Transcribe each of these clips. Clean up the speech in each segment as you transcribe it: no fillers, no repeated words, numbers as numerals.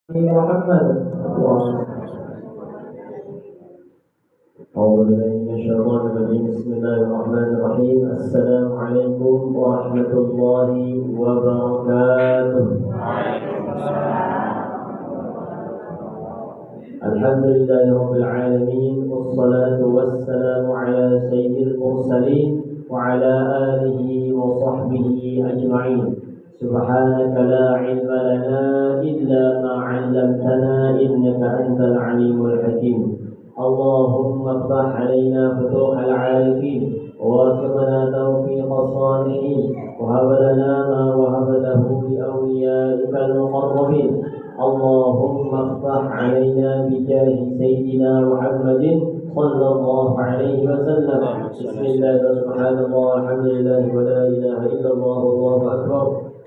محمد أعوذ بالله من الشيطان الرجيم بسم الله الرحمن الرحيم السلام عليكم ورحمة الله وبركاته. الحمد لله رب العالمين والصلاة والسلام على سيد المرسلين وعلى آله وصحبه أجمعين. سبحانك لا علم لنا إلا ما علمتنا إنك أنت العليم الحكيم. اللهم افتح علينا فتوح العارفين ووفقنا توفيق الصالحين وهب لنا ما وهبته لأوليائك المقربين. اللهم افتح علينا بجاه سيدنا محمد صلى الله عليه وسلم. بسم الله سبحان الله الحمد لله ولا إله إلا الله والله أكبر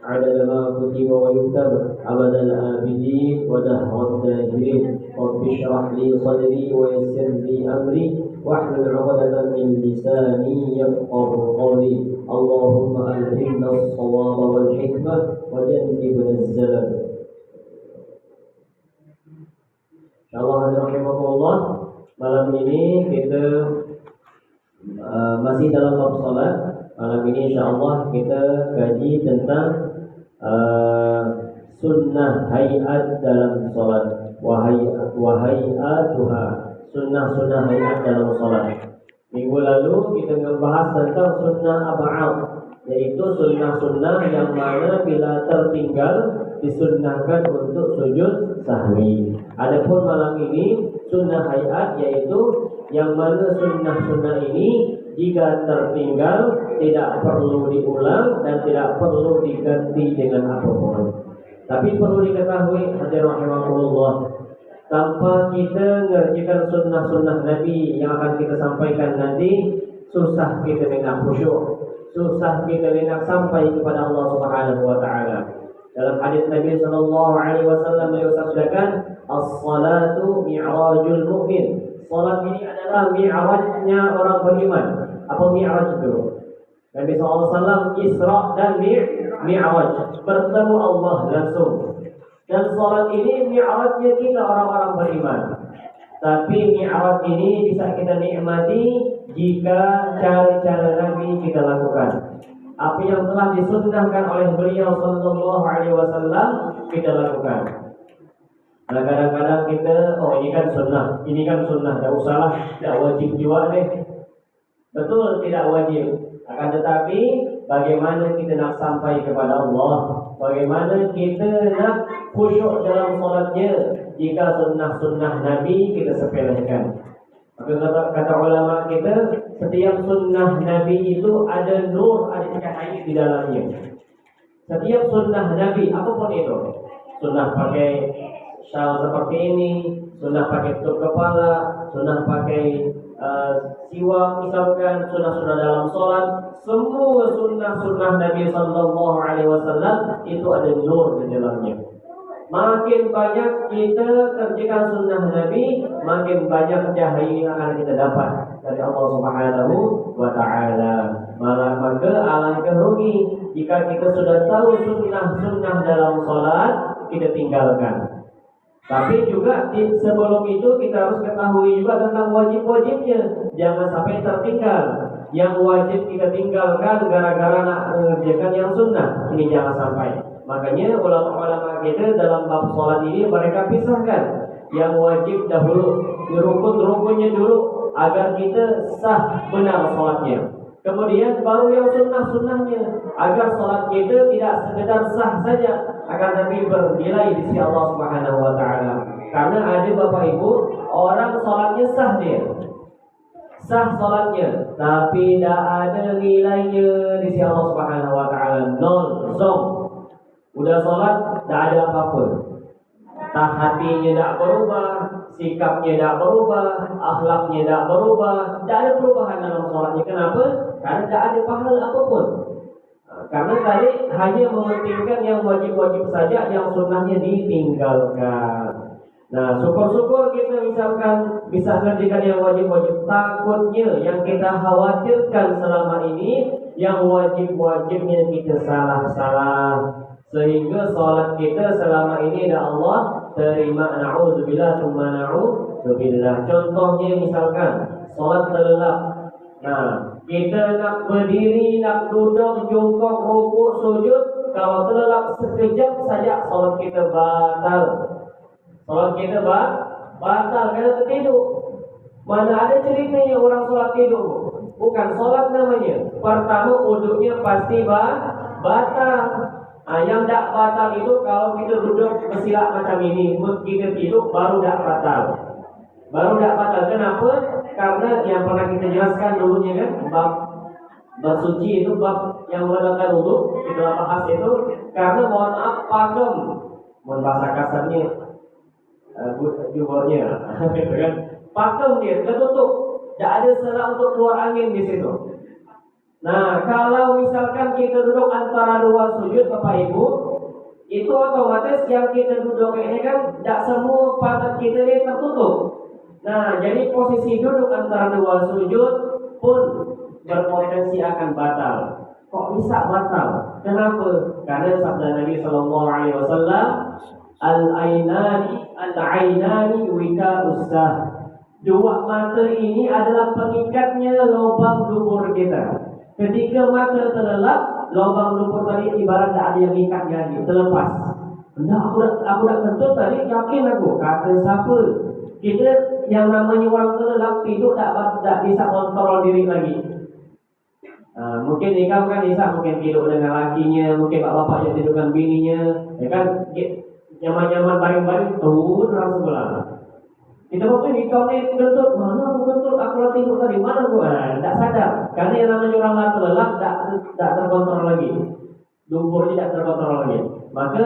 عدد ما كتب ويكتب عدد الآبدين ودهر الداهرين. رب اشرح لي صدري ويسر لي أمري واحلل عقدة من لساني يفقه قولي. اللهم ألهمنا الصواب والحكمة وجنبنا الزلل. Insyaallah rahimahullah, malam ini kita masih dalam bab salat. Malam ini insyaallah kita kaji tentang sunnah hayat dalam salat, wahayatuha, sunnah hayat dalam salat. Minggu lalu kita membahas tentang sunnah ab'ad, yaitu sunnah yang mana bila tertinggal disunnahkan untuk sujud sahwi. Adapun malam ini sunnah hayat, yaitu yang mana sunnah ini jika tertinggal tidak perlu diulang dan tidak perlu diganti dengan apapun. Tapi perlu diketahui hadirin rahimakumullah, tanpa kita mengerjakan sunnah Nabi yang akan kita sampaikan nanti, susah kita nak khusyuk, susah kita nak sampai kepada Allah Subhanahu wa taala. Dalam hadis Nabi sallallahu alaihi wasallam beliau sabdakan, as-salatu mi'rajul mu'min. Salat ini adalah mi'rajnya orang beriman. Apa mi'raj itu? Nabi sallallahu alaihi wasallam Isra dan mi'raj, bertemu Allah langsung. Dan salat ini mi'rajnya kita orang-orang beriman. Tapi mi'raj ini bisa kita nikmati jika cara-cara Nabi kita lakukan. Apa yang telah disunnahkan oleh beliau sallallahu alaihi wasallam kita lakukan. Nah, kadang-kadang kita, ini kan sunnah, tak usahlah, tak wajib juga deh. Betul, tidak wajib. Akan tetapi bagaimana kita nak sampai kepada Allah, bagaimana kita nak khusyuk dalam solatnya jika sunnah Nabi kita sepelekan. Kata ulama kita, setiap sunnah Nabi itu ada nur, ada cahaya di dalamnya. Setiap sunnah Nabi, apapun itu, sunnah pakai syal seperti ini, sunnah pakai tutup kepala, sunnah pakai siwak misalkan, sunnah dalam sholat, semua sunnah Nabi Sallallahu Alaihi Wasallam itu ada nur di dalamnya. Makin banyak kita kerjakan sunnah Nabi, makin banyak cahaya yang akan kita dapat dari Allah Subhanahu wa taala. Maka alangkah rugi jika kita sudah tahu sunnah dalam salat kita tinggalkan. Tapi juga sebelum itu kita harus ketahui juga tentang wajib-wajibnya. Jangan sampai tertinggal. Yang wajib kita tinggalkan gara-gara nak mengerjakan yang sunnah. Ini jangan sampai. Makanya ulama-ulama kita dalam bab salat ini mereka pisahkan yang wajib dahulu, rukun-rukunnya dulu agar kita sah benar salatnya. Kemudian baru yang sunnahnya agar salat kita tidak sekedar sah saja, akan tapi bernilai di sisi Allah Subhanahu wa taala. Karena ada Bapak Ibu, orang salatnya sah dia. Sah salatnya, tapi tidak ada nilainya di sisi Allah Subhanahu wa taala. Nol, zong. Udah sholat, tak ada apa-apa. Tak hatinya tak berubah, sikapnya tak berubah, akhlaknya tak berubah, tak ada perubahan dalam sholatnya. Kenapa? Karena tak ada pahala apapun. Karena tadi hanya mementingkan yang wajib-wajib saja, yang sunnahnya ditinggalkan. Nah, syukur-syukur kita misalkan bisa mengerjakan yang wajib-wajib. Takutnya yang kita khawatirkan selama ini, yang wajib-wajibnya kita salah-salah. Sehingga sholat kita selama ini ada Allah terima, na'udzubillah, tsumma na'udzubillah. Contohnya misalkan solat terlelap. Nah, kita nak berdiri, nak duduk, jongkok, rukuk, sujud, kalau terlelap sekejap saja solat kita batal. Solat kita batal karena tertidur. Mana ada ceritanya orang solat tidur? Bukan solat namanya. Pertama uduknya pasti batal. Yang tak batal itu kalau kita duduk bersilap macam ini, kita tidur baru tak batal. Baru tak batal. Kenapa? Karena yang pernah kita jelaskan dulunya kan, bab bersuci itu bab yang menggunakan wudu, kita bahas itu karena mohon maaf pakem, mohon bahasa kasarnya, jubornya, gitu kan, pakem dia tertutup, tidak ada celah untuk keluar angin di situ. Nah, kalau misalkan kita duduk antara dua sujud Bapak Ibu, itu otomatis yang kita duduk ini kan tidak semua pantat kita ini tertutup. Nah, jadi posisi duduk antara dua sujud pun berpotensi akan batal. Kok bisa batal? Kenapa? Karena sabda Nabi Sallallahu Alaihi Wasallam, al-ainani wika usah. Dua mata ini adalah pengikatnya lubang dubur kita. Ketika mata terlelap, lubang dubur tadi ibarat tak ada yang ikatnya lagi, terlepas. Nah, aku dah kentut tadi, yakin aku. Kata siapa? Kita yang namanya orang terlelap tidur tak bisa kontrol diri lagi. Mungkin nikah kan bisa, mungkin tidur dengan lakinya, mungkin bapak yang tidur dengan bininya, ya kan, nyaman-nyaman baring-baring, orang sebelah. Kita mungkin nikah ni kentut, mana aku kentut, aku lah tidur tadi, mana aku? Tak sadar, karena yang namanya orang terlelap tak terkontrol lagi, duburnya tak terkontrol lagi. Maka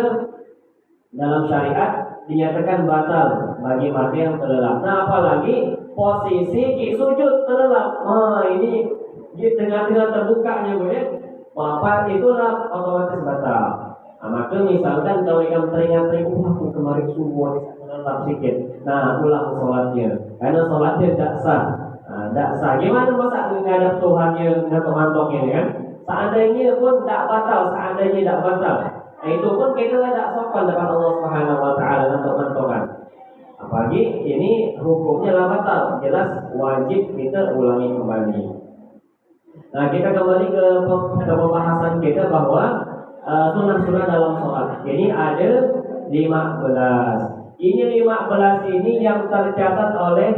dalam syariat dinyatakan batal bagi mata yang terlelap. Nah, apalagi posisi sujud terlelap. Ini di tengah-tengah terbukanya boleh. Apa itulah otomatis batal. Maka misalkan kalau ikan teringat-teringat, aku kemarin subuh terlelap sedikit. Nah, ulang sholatnya. Karena sholatnya tidak sah. Tidak sah. Gimana masa menghadap Tuhannya dengan mantoknya kan? Seandainya pun tidak batal, seandainya tidak batal. Itu pun kita tidak sopan depan Allah Subhanahu Wa Taala untuk menentukan. Apalagi ini hukumnya lah batal, jelas wajib kita ulangi kembali. Nah, kita kembali ke pembahasan kita bahwa sunnah-sunnah dalam sholat. Jadi ada 15. Ini 15 ini yang tercatat oleh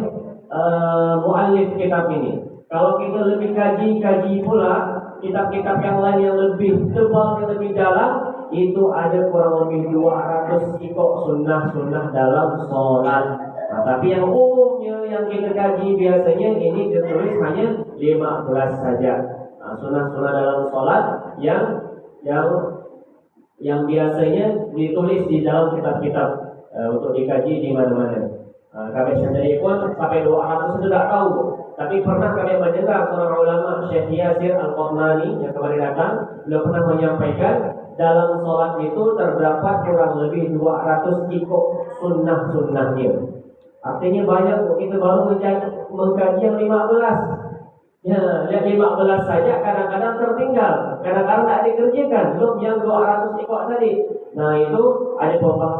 muallif kitab ini. Kalau kita lebih kaji pula kitab-kitab yang lain yang lebih tebal, yang lebih dalam, itu ada kurang lebih 200 ikut sunnah-sunnah dalam sholat. Nah, tapi yang umumnya yang kita kaji biasanya ini ditulis hanya 15 saja. Nah, sunnah-sunnah dalam sholat yang biasanya ditulis di dalam kitab-kitab untuk dikaji di mana-mana. Kami sendiri pun sampai 200 itu tidak tahu. Tapi pernah kami mendengar seorang ulama, Syekh Yasir Al-Qamnani yang kemarin datang, beliau pernah menyampaikan dalam sholat itu terdapat kurang lebih 200 ikut sunnah-sunnahnya. Artinya banyak, kita baru mengkaji yang 15. Ya, yang 15 saja kadang-kadang tertinggal, kadang-kadang tak dikerjakan, belum yang 200 ikut tadi. Nah, itu ada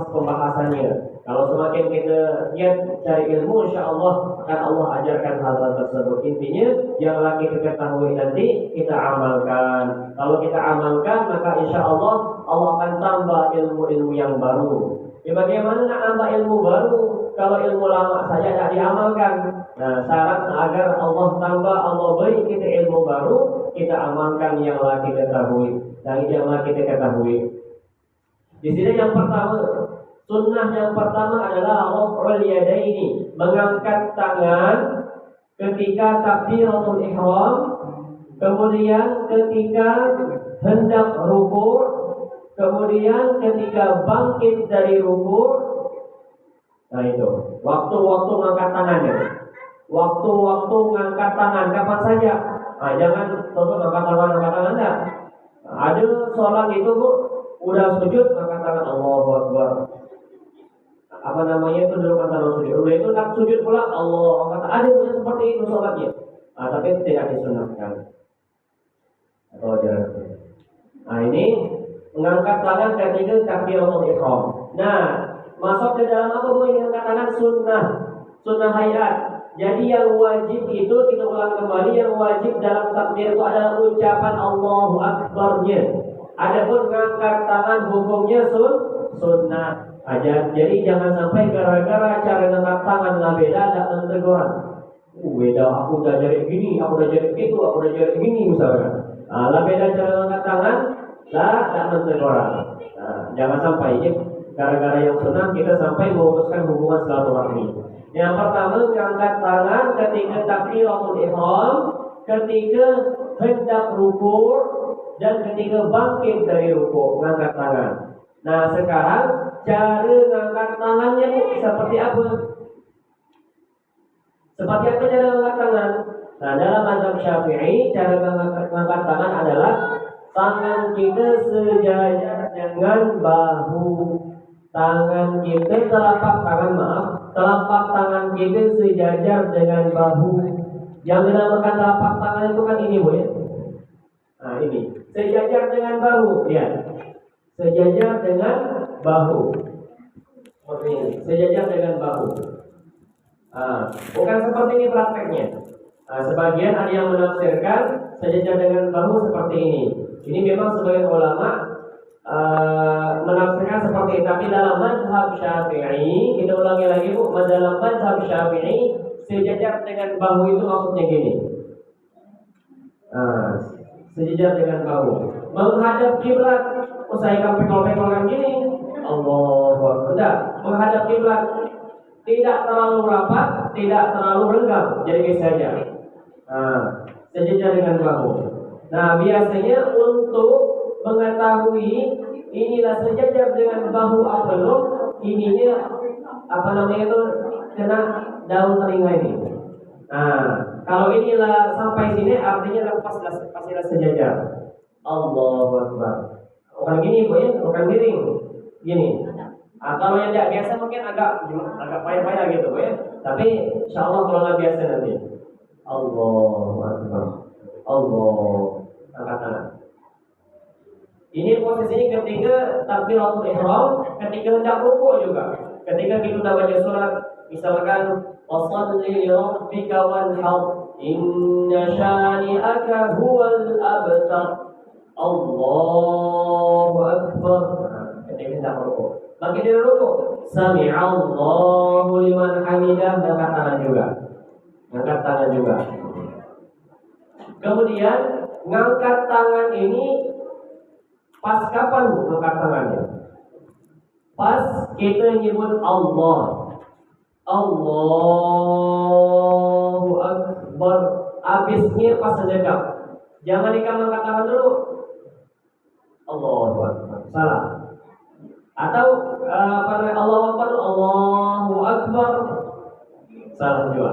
pembahasannya. Kalau semakin kita giat cari ilmu, insya Allah akan Allah ajarkan hal-hal tersebut. Intinya, yang lagi kita ketahui nanti kita amalkan. Kalau kita amalkan, maka insya Allah Allah akan tambah ilmu-ilmu yang baru. Bagaimana nak nambah ilmu baru kalau ilmu lama saja tidak diamalkan? Nah, syarat agar Allah tambah, Allah beri kita ilmu baru, kita amalkan yang lagi kita ketahui dan yang lagi kita ketahui. Di sini yang pertama, sunnah yang pertama adalah raf'ul yadaini, mengangkat tangan ketika takbiratul ihram, kemudian ketika hendak rukuk, kemudian ketika bangkit dari rukuk. Nah, itu waktu-waktu mengangkat tangannya. Waktu-waktu mengangkat tangan kapan saja. Jangan terus angkat tangan enggak. Ada sholat itu Bu, udah sujud angkat tangan, Allahu Akbar. Apa namanya itu dulu kata sujud. Udah itu nak sujud pula Allah kata, ada yang seperti itu sholatnya. Tapi tidak disunahkan. Atau ajaran. Nah, ini mengangkat tangan ketika takbiratul ihram. Nah, Masuk ke dalam apa Bu? Ini katakan sunnah, sunnah hayat. Jadi yang wajib itu kita ulang kembali, yang wajib dalam takbir itu adalah ucapan Allahu Akbar-nya. Adapun ngangkat tangan hukumnya sunnah aja. Jadi jangan sampai gara-gara cara ngangkat tangan lah beda tidak menteguran. Beda, aku udah jadi gini, aku udah jadi gitu, aku udah jadi gini misalkan. Lah beda cara ngangkat tangan, lah tidak menteguran. Nah, jangan sampai ya, gara-gara yang sunnah kita sampai memutuskan hubungan silaturahmi. Yang pertama mengangkat tangan ketika takbiratul ihram, ketika hendak rukuk dan ketika bangkit dari rukuk mengangkat tangan. Nah sekarang cara mengangkat tangannya seperti apa? Seperti apa cara mengangkat tangan? Nah dalam mazhab Syafi'i cara mengangkat tangan adalah tangan kita sejajar dengan bahu. Tangan kita telapak tangan kita sejajar dengan bahu. Yang dinamakan telapak tangan itu kan ini Bu ya. Nah ini sejajar dengan bahu ya. Sejajar dengan bahu. Seperti ini. Sejajar dengan bahu. Bukan seperti ini prakteknya. Sebagian ada yang menafsirkan sejajar dengan bahu seperti ini. Ini memang sebagian ulama menafsirkan seperti ini, tapi dalam mazhab Syafi'i, kita ulangi lagi Bu, dalam mazhab Syafi'i sejajar dengan bahu itu maksudnya gini. Sejajar dengan bahu, menghadap kiblat, usahakan pekol-pekolan gini. Allahu Akbar. Menghadap kiblat, tidak terlalu rapat, tidak terlalu renggang, jadi saja. Sejajar dengan bahu. Nah, biasanya untuk mengetahui inilah sejajar dengan bahu apa belum, ininya apa namanya itu kena daun telinga ini. Nah, kalau inilah sampai sini artinya pastilah sejajar. Allahu Akbar. Bukan gini Bu ya, bukan miring. Gini. Kalau yang tidak biasa mungkin agak payah-payah gitu Bu ya. Tapi insyaallah kalau nggak biasa nanti. Allahu Akbar. Angkat tangan. Ini posisinya ketika takbiratul ihram, ketika hendak rukuk juga. Ketika kita sudah baca surat, misalkan wassalli li rabbika wanhar inna syani'aka huwal abtar. Allahu Akbar. Ketika hendak rukuk. Bagi dari rukuk, sami'allahu liman hamidah, angkat tangan juga. Angkat tangan juga. Kemudian ngangkat tangan ini pas kapan Bu angkat tangannya? Pas kita nyebut Allah. Allahu Akbar. Habisnya pas sedekap. Jangan angkat tangan dulu. Allahu Akbar. Salah. Atau Allahu Akbar, Allahu Akbar. Salah juga.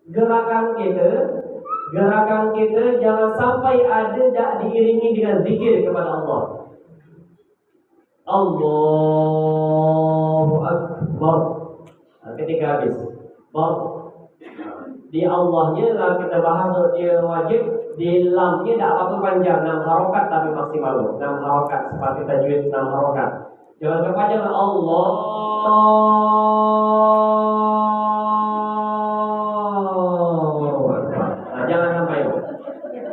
Gerakan kita jangan sampai ada tak diiringi dengan zikir kepada Allah. Allahu Akbar. Ketika habis di Allahnya lah kita bahas dia wajib, di lamnya tak apa-apa panjang, 6 harokat tapi maksimal 6 harokat seperti tajwid 6 harokat. Jangan kepanjang Allah. Jangan sampai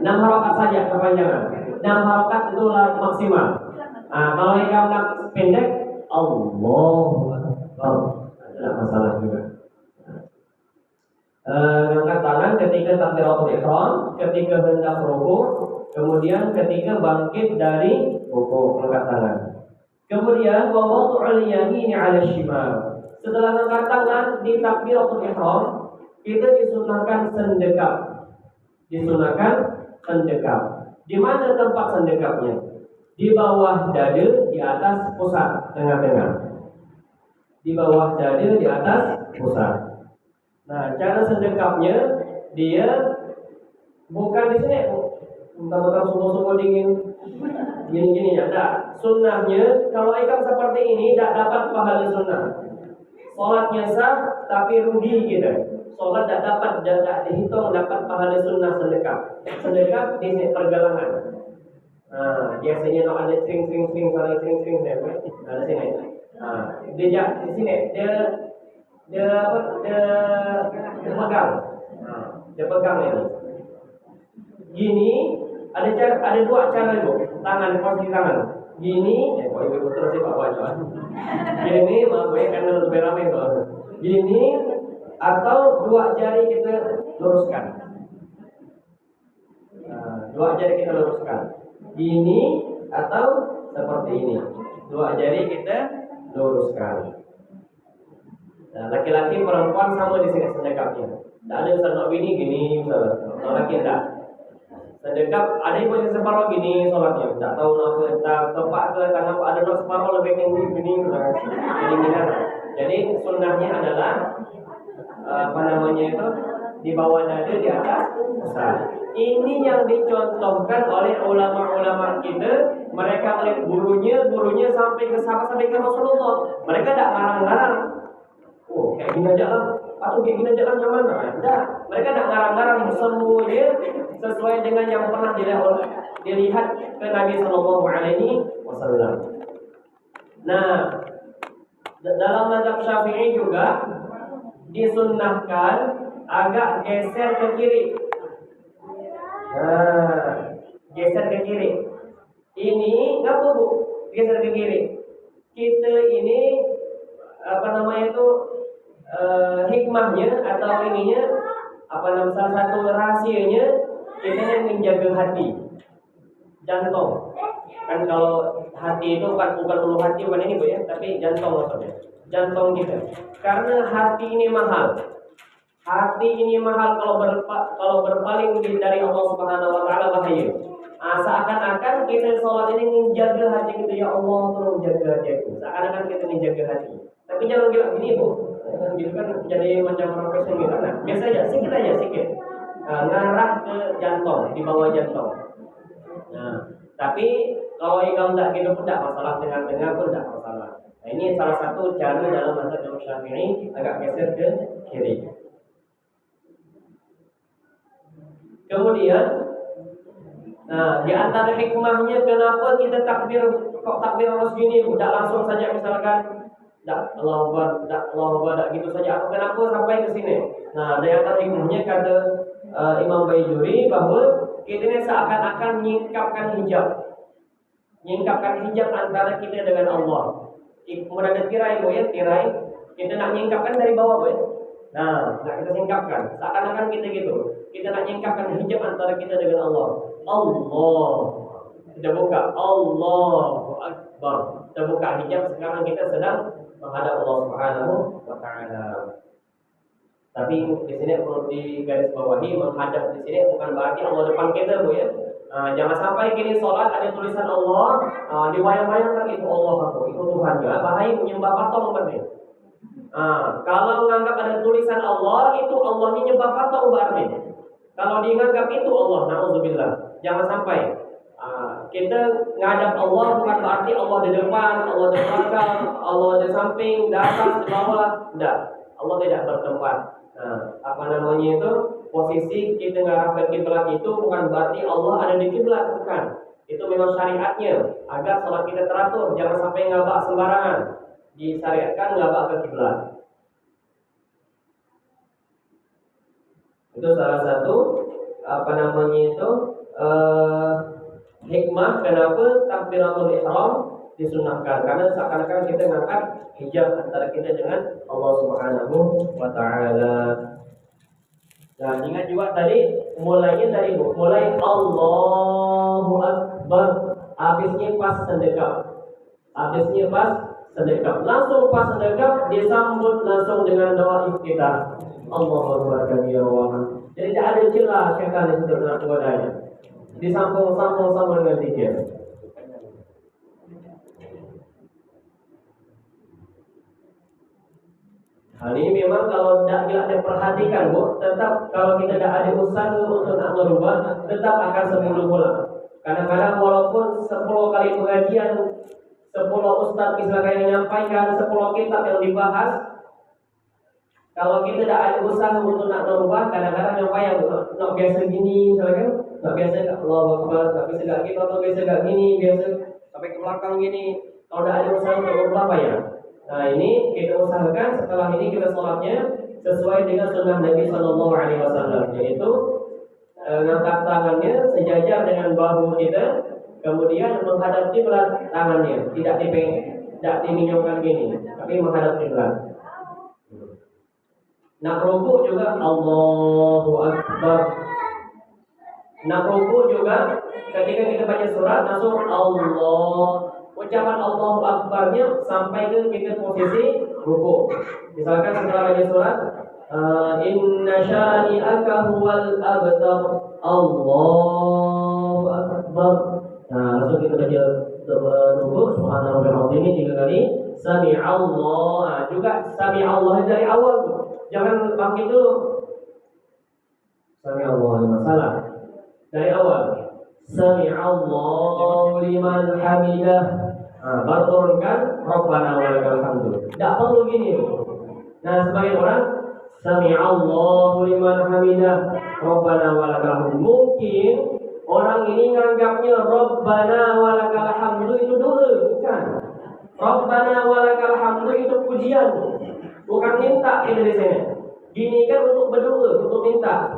6 harokat saja kepanjangan. 6 harokat itulah maksimal. Kalau yang pendek Allahu Akbar. Tidak masalah juga. Angkat tangan ketika takbiratul ihram, ketika hendak rukuk, kemudian ketika bangkit dari rukuk angkat tangan. Kemudian wa wad'ul yamini 'ala shimal. Setelah angkat tangan di takbiratul ihram, kita disunahkan sendekap. Di mana tempat sendekapnya? Di bawah dada, di atas pusat, tengah-tengah. Di bawah dada, di atas pusat. Nah, cara sendekapnya dia bukan di sini, bentar-bentar sungguh-sungguh dingin, gini-gini ya. Nah, sunnahnya kalau ikan seperti ini tidak dapat pahala sunnah. Sholatnya sah, tapi rugi kita. Sholat tidak dapat dan tidak dihitung dapat pahala sunnah sedekap. Sedekap di sini pergelangan. Nah, biasanya kalau ada sering saling sering ada sini. Dia di sini dia apa dia pegang. Dia pegang ini. Gini ada dua cara itu. Tangan posisi tangan. Gini, ya kalau ibu terus sih Pak Wajah. Gini, maaf ya karena lebih ramai soalnya. Gini atau dua jari kita luruskan. Dua jari kita luruskan. Gini atau seperti ini. Dua jari kita luruskan. Nah, laki-laki perempuan sama di sini sedekapnya. Tak ada Ustaz nak bini gini misalnya. Kalau laki tak. Sedekap ada yang posisi separuh gini sholatnya. Tak tahu nak tak tepat ke tangan ada nak separuh lebih tinggi gini. Jadi sunnahnya adalah apa namanya itu di bawah dada di atas besar. Ini yang dicontohkan oleh ulama-ulama kita. Mereka melihat gurunya sampai ke sahabat sampai ke Rasulullah. Mereka tak ngarang-ngarang. Oh, kayak gini aja lah. Atau kayak gini aja lah nyaman. Tidak. Mereka tak ngarang-ngarang, semuanya sesuai dengan yang pernah dilihat ke Nabi Sallallahu Alaihi Wasallam. Nah, dalam mazhab Syafi'i juga disunnahkan agak geser ke kiri. Geser ke kiri. Ini ngapa Bu? Geser ke kiri. Kita ini apa namanya itu hikmahnya atau ininya apa namanya salah satu rahasianya kita yang menjaga hati, jantung. Kan kalau hati itu bukan ulu hati bukan ini Bu ya, tapi jantung maksudnya. Jantung kita. Karena hati ini mahal. Hati ini mahal kalau berpaling dari Allah Subhanahu wa taala bahaya. Seakan-akan kita sholat ini menjaga hati kita, ya Allah tolong jaga hatiku. Seakan-akan kita menjaga hati. Tapi jangan bilang gini Bu. Gitu kan jadi macam profesor gitu. Nah, biasa aja, sedikit aja, sedikit. Ngarah ke jantung, di bawah jantung. Nah, tapi kalau ikam tak gitu pun tak masalah, dengar pun tak masalah. Nah, ini salah satu cara dalam mazhab Imam Syafi'i agak geser ke kiri. Kemudian, nah di antara hikmahnya kenapa kita takbir harus gini, tidak langsung saja misalkan, tidak Allah Akbar, tidak gitu saja. Kenapa sampai ke sini? Nah, di antara hikmahnya kata Imam Baijuri bahwa kita ini seakan-akan menyingkapkan hijab antara kita dengan Allah. Kemudian ada tirai Bu ya, tirai. Kita nak menyingkapkan dari bawah Bu ya. Nah, nak kita singkapkan. Seakan-akan kita gitu. Kita nak menyingkapkan hijab antara kita dengan Allah. Allah. Kita buka Allahu Akbar. Kita buka hijab, sekarang kita sedang menghadap Allah Subhanahu wa taala. Tapi di sini perlu digarisbawahi, menghadap di sini bukan berarti Allah depan kita Bu ya. Jangan sampai kini sholat ada tulisan Allah, dibayang-bayangkan itu Allah aku, itu Tuhan ya. Bahaya menyembah patung berarti. Kalau menganggap ada tulisan Allah, itu Allahnya nyembah patung berarti. Kalau dianggap itu Allah, na'udzubillah. Jangan sampai kita ngadap Allah bukan berarti Allah di depan, Allah di belakang, Allah di samping, di atas, di bawah. Tidak, Allah tidak bertempat. Apa namanya itu? Posisi kita ngarah ke kiblat itu bukan berarti Allah ada di kiblat, bukan. Itu memang syariatnya agar sholat kita teratur, jangan sampai ngabak sembarangan. Disyariatkan ngabak ke kiblat. Itu salah satu apa namanya itu hikmah kenapa takbiratul ihram disunahkan, karena seakan-akan kita ngangkat hijab antara kita dengan Allah Subhanahu wa taala. Nah, ingat juga tadi mulai Allahu Akbar, habisnya pas sedekap. Langsung pas sedekap disambut langsung dengan doa iftitah. Allahu Akbar kabira. Jadi tidak ada celah syaitan di situ nak godanya. Disambung sama dengan zikir. Hal ini memang kalau tidak diperhatikan Bu, tetap kalau kita tidak ada usaha untuk nak merubah, tetap akan sembuh pula. Kadang-kadang walaupun 10 kali pengajian, 10 ustaz misalkan yang menyampaikan, 10 kitab yang dibahas, kalau kita tidak ada usaha untuk nak merubah, kadang-kadang yang nak biasa gini misalkan, nak biasa Allahu Akbar, nak biasa gak gitu, atau biasa gak gini, biasa sampai ke belakang gini. Kalau tidak ada usaha untuk merubah apa ya? Nah ini kita usahakan setelah ini kita sholatnya sesuai dengan sunnah Nabi Shallallahu Alaihi Wasallam, yaitu ngangkat tangannya sejajar dengan bahu kita, kemudian menghadap kiblat tangannya, tidak diminyongkan gini, tapi menghadap kiblat. Nak rukuk juga Allahu Akbar. Nak rukuk juga ketika kita baca surat langsung Allah. Ucapan Allahu Akbarnya sampai ke kita posisi rukuk. Misalkan setelah baca surat inna syani'aka huwal abtar Allahu Akbar. Nah langsung kita baca rukuk subhana rabbil azim 3 kali. Sami'allah. Juga sami'allah dari awal tuh. Jangan bangkit dulu. Sami'allah liman salah. Dari awal. Sami'allahu liman hamidah. Baru turunkan Rabbana walakal hamdu. Tidak perlu gini. Nah, sebagian orang Sami'allahu liman hamidah Rabbana walakal hamdu. Mungkin orang ini nganggapnya Rabbana walakal hamdu itu doa, bukan. Rabbana walakal hamdu itu pujian. Bukan minta itu di sini. Gini kan untuk berdoa, untuk minta.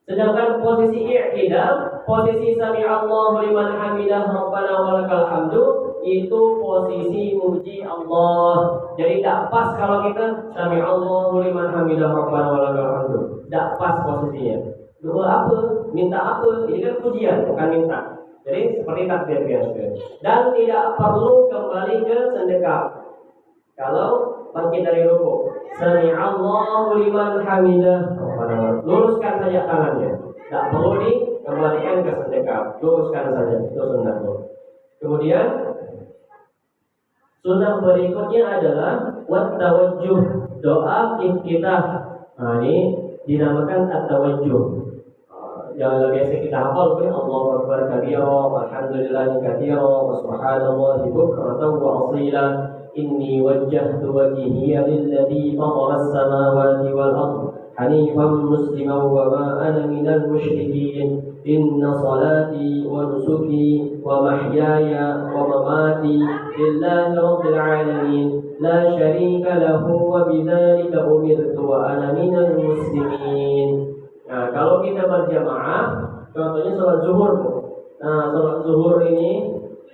Sedangkan posisi i'tidal, posisi sami'allahu liman hamidah rabbana walakal hamdu itu posisi muji Allah. Jadi tidak pas kalau kita sami'allahu liman hamidah rabbana walakal hamdu. Tidak pas posisinya. Doa apa? Minta apa? Ini kan pujian, bukan minta. Jadi seperti takbir biasa. Dan tidak perlu kembali ke sendekap. Kalau bangkit dari rukuk, sami'allahu liman hamidah, luruskan saja tangannya. Tak perlu dikembalikan ke sedekap, luruskan saja, itu sunnah. Kemudian sunnah berikutnya adalah wat tawajjuh, doa iftitah. Nah ini dinamakan at-tawajjuh. Yang biasa kita hafal kan Allahu akbar kabira, walhamdulillahi katsira, wa subhanallahi bukratan wa asila. Inni wajjahtu wajhiya lilladzi fatara as-samawati wal ardh hanifan musliman wa ma ana minal musyrikin. Inna salati wa nusuki wa mahyaya wa mamati lillahi rabbil alamin la syarika lahu wa bidzalika umirtu wa ana minal muslimin. Nah, kalau kita berjamaah, contohnya sholat zuhur. Nah, sholat zuhur ini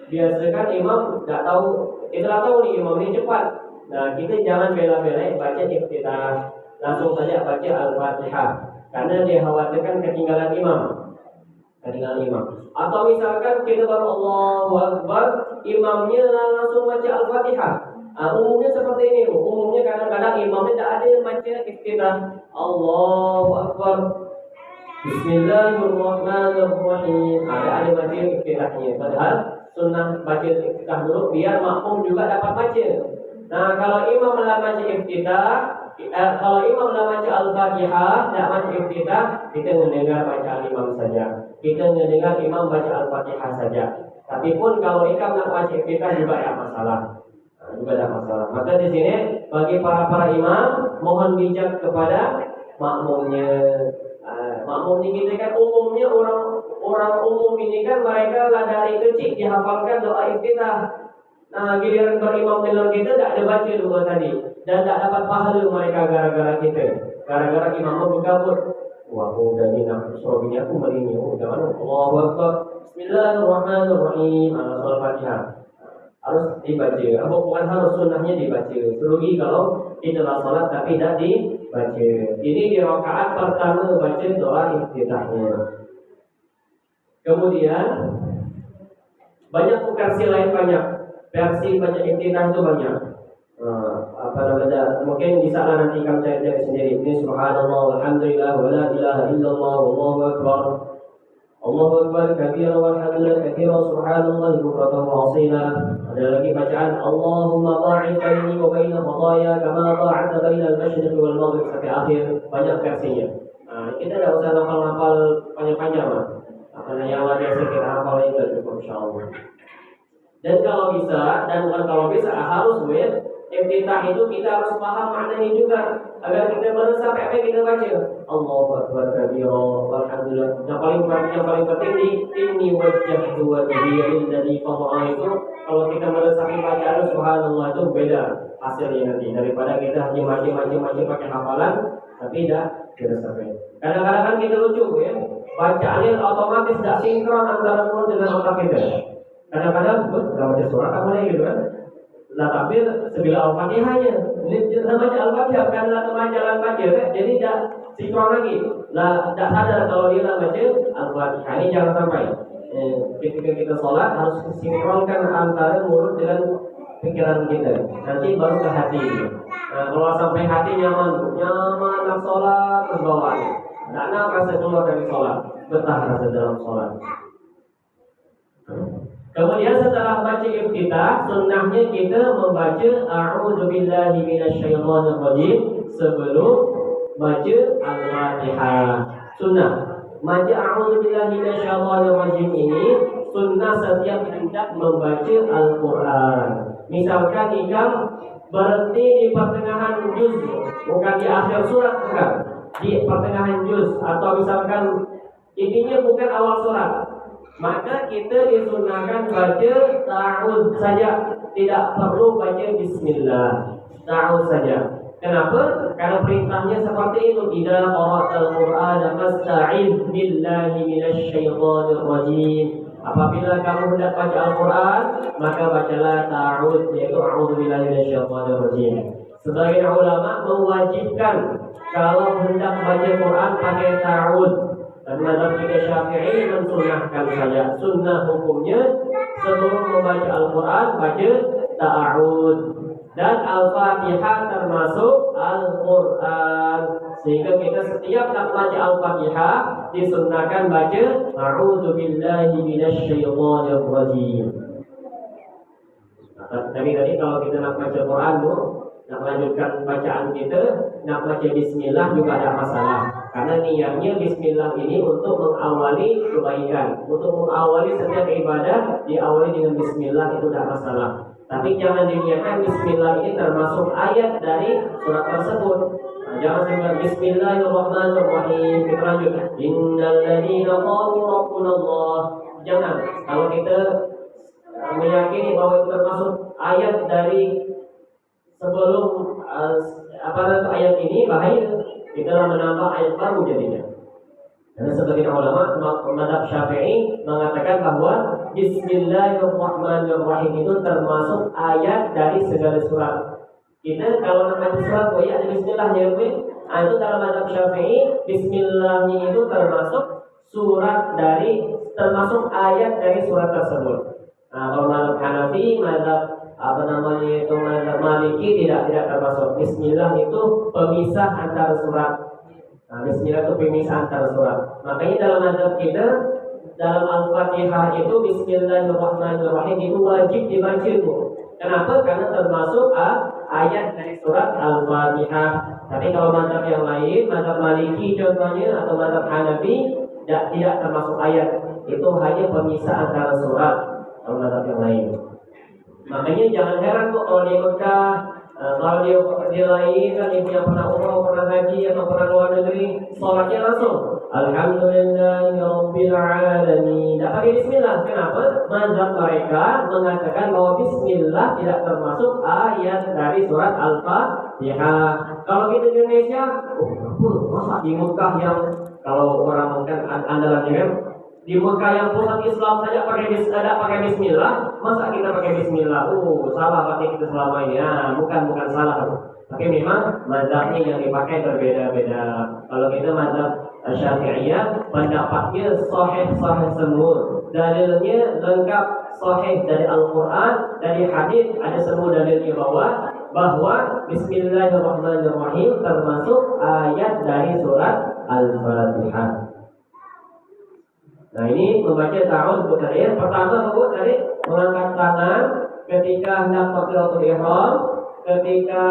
biasakan imam tidak tahu, kita tidak tahu nih imam ini cepat. Nah, kita jangan bela-belain baca iftitah, langsung saja baca al-fatihah, karena dia khawatirkan ketinggalan imam. Atau misalkan kita baru Allahu Akbar, imamnya langsung baca al-fatihah. Umumnya seperti ini. Umumnya kadang-kadang imamnya tidak ada yang baca iftitah. Allahu Akbar, Bismillahirrahmanirrahim. Ada baca iftitahnya. Padahal sunnah baca iftitah dulu biar makmum juga dapat baca. Nah, kalau imam baca iftitah, kalau imam baca al-fatihah, tidak baca iftitah, kita mendengar bacaan imam saja. Kita mendengar imam baca al-fatihah saja. Tapi pun kalau imam nak baca iftitah juga tidak masalah. Maka di sini bagi para imam mohon bijak kepada makmumnya. Makmum ini kita kan umumnya orang umum ini kan mereka lah dari kecil dihafalkan doa iftitah. Nah, giliran berimam dengan kita tidak ada baca doa tadi dan tidak dapat pahala mereka gara-gara kita. Gara-gara imam bergabut. Wah, udah ni nak suruh bini aku marini. Jangan Allahu Akbar. Bismillahirrahmanirrahim. Al-Fatihah. Harus dibaca. Bukan harus sunnahnya dibaca. Serugi kalau kita salat tapi tidak dibaca. Ini di rakaat pertama baca doa iftitahnya. Kemudian banyak versi lain banyak. Versi baca iftitah itu banyak. Mungkin bisa lah nanti kamu cari sendiri. Ini subhanallah walhamdulillah wa la ilaha illallah wallahu akbar. Allahu akbar kabira walhamdulillah katsira subhanallah bukratan wa asila. Ada lagi bacaan Allahumma ba'id baini wa baina khataaya kama ba'adta baina al-masyriq wal maghrib sampai akhir. Banyak versinya. Nah, kita tidak usah hafal panjang-panjang lah. Karena yang biasa kita hafal itu cukup insyaallah. Dan kalau bisa, dan bukan kalau bisa, harus iftitah itu kita harus paham maknanya juga agar kita benar sampai apa yang kita baca. Allahu Akbar kabira, alhamdulillah. Yang paling penting di inni wajjahtu wajhiya lilladzi fatara itu, kalau kita meresapi bacaan subhanallah itu beda hasilnya nanti daripada kita hanya macam-macam pakai hafalan tapi tidak diresapi. Kadang-kadang kan kita lucu ya, bacaannya otomatis tidak sinkron antara mulut dengan otak kita. Kadang-kadang nggak baca surat apa lagi gitu kan. Lah tapi sebila Al-Fatihahnya ini namanya Al-Fatihah bukan teman jalan baca jadi tidak sinkron lagi. Lah tidak sadar kalau dia baca Al-Fatihah. Ini jangan sampai ketika kita sholat harus sinkronkan antara mulut dengan pikiran kita. Nanti baru ke hati. Nah, kalau sampai hati nyaman nak sholat terus bawaan. Tidak nak rasa keluar dari sholat, betah rasa dalam sholat. Kemudian setelah baca iftitah, sunnahnya kita membaca a'udzubillahi minasyaitonir rajim sebelum baca Al-Fatihah. Sunnah baca a'udzubillahi minasyaitonir rajim ini sunnah setiap hendak membaca Al-Qur'an. Misalkan ikam berhenti di pertengahan juz, bukan di akhir surat, bukan di pertengahan juz, atau misalkan intinya bukan awal surat, maka kita disunahkan baca ta'awudz saja, tidak perlu baca bismillah, ta'awudz saja. Kenapa? Karena perintahnya seperti itu. Idza qara'tal Qur'ana fasta'iz billahi minasyaitonir rajim. Apabila kamu hendak baca Al-Quran, maka bacalah ta'awudz, yaitu a'udzubillahi minasyaitonir rajim. Sebagian ulama mewajibkan kalau hendak baca Quran pakai ta'awudz. Dan mazhab kita Syafi'i mensunahkan saja. Sunnah hukumnya sebelum membaca Al-Quran baca ta'awudz. Dan Al-Fatihah termasuk Al-Quran. Sehingga kita setiap nak baca Al-Fatihah disunnahkan baca a'udzubillahi minasyaitonir rajim. Tapi tadi kalau kita nak baca Quran tu, nak melanjutkan bacaan kita, nak baca bismillah juga ada masalah. Karena niatnya bismillah ini untuk mengawali kebaikan, untuk mengawali setiap ibadah diawali dengan bismillah, itu tidak masalah. Tapi jangan diniatkan bismillah ini termasuk ayat dari surat tersebut. Jangan sampai bismillahirrahmanirrahim kita lanjut innal ladzina qalu rabbunallah. Jangan. Kalau kita meyakini bahwa itu termasuk ayat dari sebelum ayat ini, bahaya. Kita menambah ayat baru jadinya. Karena sebagian ulama mazhab Syafi'i mengatakan bahwa bismillahirrahmanirrahim itu termasuk ayat dari segala surat. Kita kalau nak baca surat ya ada bismillah ya, itu dalam mazhab Syafi'i bismillahnya itu termasuk termasuk ayat dari surat tersebut. Nah, kalau mazhab Hanafi, mazhab mazhab Maliki tidak termasuk. Bismillah itu pemisah antara surat. Nah, bismillah itu pemisah antara surat. Makanya dalam mazhab kita, dalam Al-Fatihah itu bismillahirrahmanirrahim itu wajib dibaca. Kenapa? Karena termasuk ayat dari surat Al-Fatihah. Tapi kalau mazhab yang lain, mazhab Maliki contohnya atau mazhab Hanafi tidak termasuk ayat. Itu hanya pemisah antara surat. Kalau mazhab yang lain. Makanya jangan heran kok kalau di Mekah, kalau dia lain kan ibu yang pernah umroh, pernah haji atau pernah luar negeri, sholatnya langsung Alhamdulillahirabbil alamin. Tidak pakai bismillah. Kenapa? Mazhab mereka mengatakan bahwa bismillah tidak termasuk ayat dari surat Al-Fatihah. Kalau kita di Indonesia, masa di Mekah yang kalau orang kan andalannya kan di Mekah yang pusat Islam saja pakai bismillah, masa kita pakai bismillah? Salah pakai kita selama ini. Bukan salah. Tapi memang mazhabnya yang dipakai berbeda-beda. Kalau kita mazhab Syafi'iyah, pendapatnya sahih semua. Dalilnya lengkap, sahih dari Al-Quran, dari hadis, ada semua dalil di bawah bahwa bismillahirrahmanirrahim termasuk ayat dari surat Al-Fatihah. Nah, ini membaca ta'awudz tadi. Pertama tadi mengangkat tangan ketika hendak takbiratul ihram, ketika